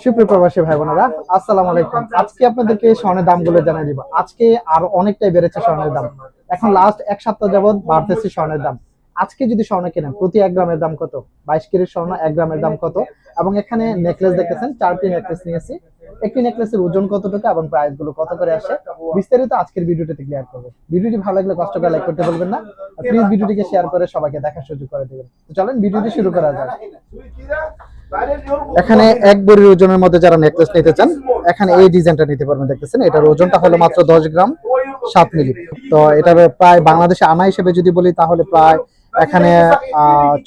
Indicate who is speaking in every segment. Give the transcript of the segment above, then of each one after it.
Speaker 1: সুপ্রিয় প্রবাসী ভাই বোনেরা, আসসালামু আলাইকুম। আজকে আপনাদেরকে স্বর্ণের দামগুলো জানিয়ে দিব। আজকে আরো অনেকটাই বেড়েছে স্বর্ণের দাম। এখন লাস্ট এক সপ্তাহ যাবত বাড়তেছে স্বর্ণের দাম। আজকে যদি স্বর্ণ কেনেন, প্রতি 1 গ্রামের দাম কত, 22 ক্যারেট স্বর্ণ 1 গ্রামের দাম কত, এবং এখানে নেকলেস দেখতেছেন, 4টি নেকলেস নিয়েছি। একটি নেকলেসের ওজন কতটুকু এবং প্রাইস গুলো কত করে আসে, বিস্তারিত আজকের ভিডিওটিতে ক্লিয়ার করবো। ভিডিওটি ভালো লাগলে কষ্ট করে লাইক করতে বলবেন না, প্লিজ ভিডিওটিকে শেয়ার করে সবাইকে দেখার সুযোগ করে দেবেন। তো চলেন ভিডিওটি শুরু করা যাক। এখানে 1 ভরির ওজনের মধ্যে যারা নেকলেস নিতে চান, এখানে এই ডিজাইনটা নিতে পারবেন। দেখতেছেন, এটার ওজনটা হলো মাত্র 10 গ্রাম 7 মিলি। তো এটার প্রায় বাংলাদেশে আনা হিসেবে যদি বলি, তাহলে প্রায় এখানে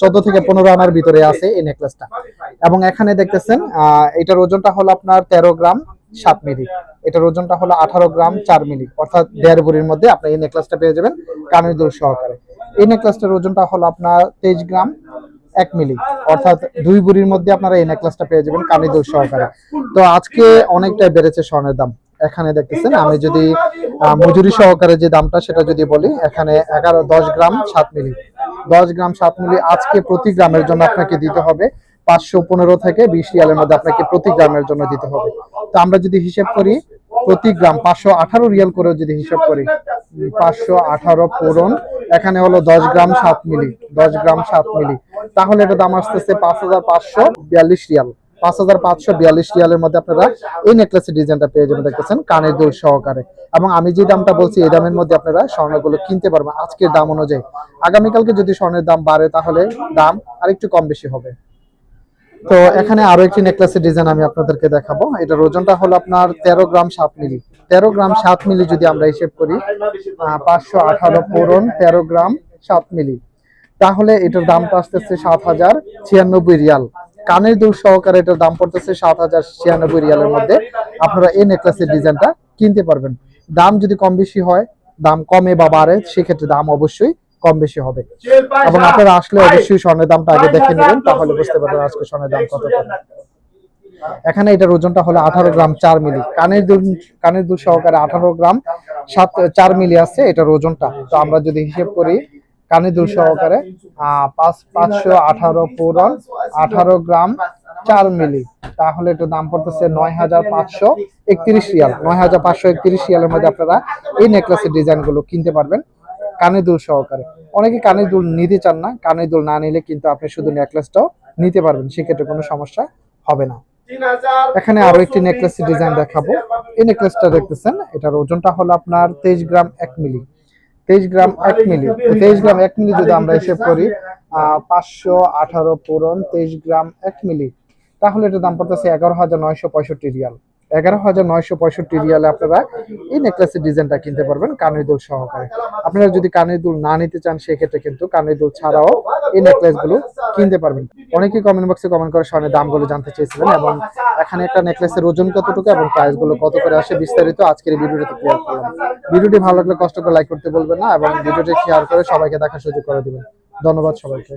Speaker 1: 14 থেকে 15 আনার ভিতরে আছে এই নেকলেসটা। এবং এখানে দেখতেছেন এটার ওজনটা হলো আপনার 13 গ্রাম 7 মিলি। এটার ওজনটা হলো 18 গ্রাম 4 মিলি, অর্থাৎ 1.5 ভরির মধ্যে আপনি এই নেকলেসটা পেয়ে যাবেন কানের দুল সহকারে। এই নেকলেসটার ওজনটা হলো আপনার 23 গ্রাম 1 মিলি, অর্থাৎ 2 ভরির মধ্যে আপনারা এই নেকলেসটা পেয়ে যাবেন কানের দুল সহকারে। তো আজকে অনেকটাই বেড়েছে স্বর্ণের দাম। এখানে দেখতেছেন, আমি যদি মজুরি সহকারে যে দামটা সেটা যদি বলি, এখানে 10 গ্রাম 7 মিলি, 10 গ্রাম 7 মিলি আজকে প্রতি গ্রামের জন্য আপনাকে দিতে হবে 515 থেকে 20 রিয়ালের মধ্যে আপনাকে প্রতি গ্রামের জন্য দিতে হবে। তো আমরা যদি হিসেব করি, প্রতি গ্রাম 518 রিয়াল করে যদি হিসাব করি, 518 পূরণ এখানে হলো 10 গ্রাম 7 মিলি, 10 গ্রাম 7 মিলি, তাহলে এটা দাম আসতেছে 5542 রিয়াল। 5542 রিয়ালের মধ্যে আপনারা এই নেকলেসের ডিজাইনটা পেয়ে যাবেন। দেখতেছেন, কানের দুল সহকারে। এবং আমি যে দামটা বলছি, এই দামের মধ্যে আপনারা স্বর্ণগুলো কিনতে পারবেন আজকের দাম অনুযায়ী। আগামীকালকে যদি স্বর্ণের দাম বাড়ে, তাহলে দাম আরেকটু কম বেশি হবে। তো এখানে আরো একটি নেকলেসের ডিজাইন আমি আপনাদেরকে দেখাবো। এটার ওজনটা হলো আপনার 13 গ্রাম 7 মিলি। 13 গ্রাম 7 মিলি যদি আমরা হিসেব করি, 518 পূরণ 13 গ্রাম 7 মিলি, তাহলে এটার দামটা আসতেছে 7096 রিয়াল। কানের দুল সহকারে এটার দাম পড়তেছে 7096 রিয়ালের মধ্যে আপনারা এই নেকলেসের ডিজাইনটা কিনতে পারবেন। দাম যদি কম বেশি হয়, দাম কমে বা বাড়ে, সেক্ষেত্রে দাম অবশ্যই কম বেশি হবে। এবং আপনারা আসলে অবশ্যই স্বর্ণের দামটা আগে দেখে নেবেন, তাহলে বুঝতে পারবেন আজকে স্বর্ণের দাম কত করে। এখানে এটার ওজনটা হলো 18 গ্রাম 4 মিলি, কানের দুল সহকারে 18 গ্রাম 4 মিলি আছে এটার ওজনটা। তো আমরা যদি হিসেব করি, কানের দুল সহকারে 518 পূরণ 18 গ্রাম 4 মিলি, তাহলে এটার দাম পড়তেছে 9531 রিয়াল। 9531 রিয়ালের মধ্যে আপনারা এই নেকলেসের ডিজাইন গুলো কিনতে পারবেন কানের দুল সহকারে। অনেকে কানের দুল নিতে চান না, কানের দুল না নিলে কিন্তু আপনি শুধু নেকলেসটাও নিতে পারবেন, সেক্ষেত্রে কোনো সমস্যা হবে না। এখানে আরো একটি নেকলেসের ডিজাইন দেখাবো। এই নেকলেসটা দেখতেছেন, এটার ওজনটা হলো আপনার 23 গ্রাম 1 মিলি। 23 গ্রাম 1 মিলি, 23 গ্রাম 1 মিলি যদি আমরা হিসেব করি, 518 পূরণ 23 গ্রাম 1 মিলি, তাহলে এটার দাম পড়তেছে 11,965 রিয়াল। 11,965 রিয়ালে আপনারা এই নেকলেসের ডিজাইনটা কিনতে পারবেন কানের দুল সহকারে। আপনারা যদি কানের দুল না নিতে চান, সেক্ষেত্রে কিন্তু কানের দুল ছাড়াও এই নেকলেস গুলো কিনতে পারবেন। অনেকেই কমেন্ট বক্সে কমেন্ট করে স্বর্ণের দামগুলো জানতে চেয়েছিলেন, এবং এখানে একটা নেকলেসের ওজন কতটুকু এবং প্রাইস গুলো কত করে আসে, বিস্তারিত আজকের এই ভিডিওতে ক্লিয়ার করলাম। ভিডিওটি ভালো লাগলে কষ্ট করে লাইক করতে বলবেন না, এবং ভিডিওটি শেয়ার করে সবাইকে দেখার সুযোগ করে দিবেন। ধন্যবাদ সবাইকে।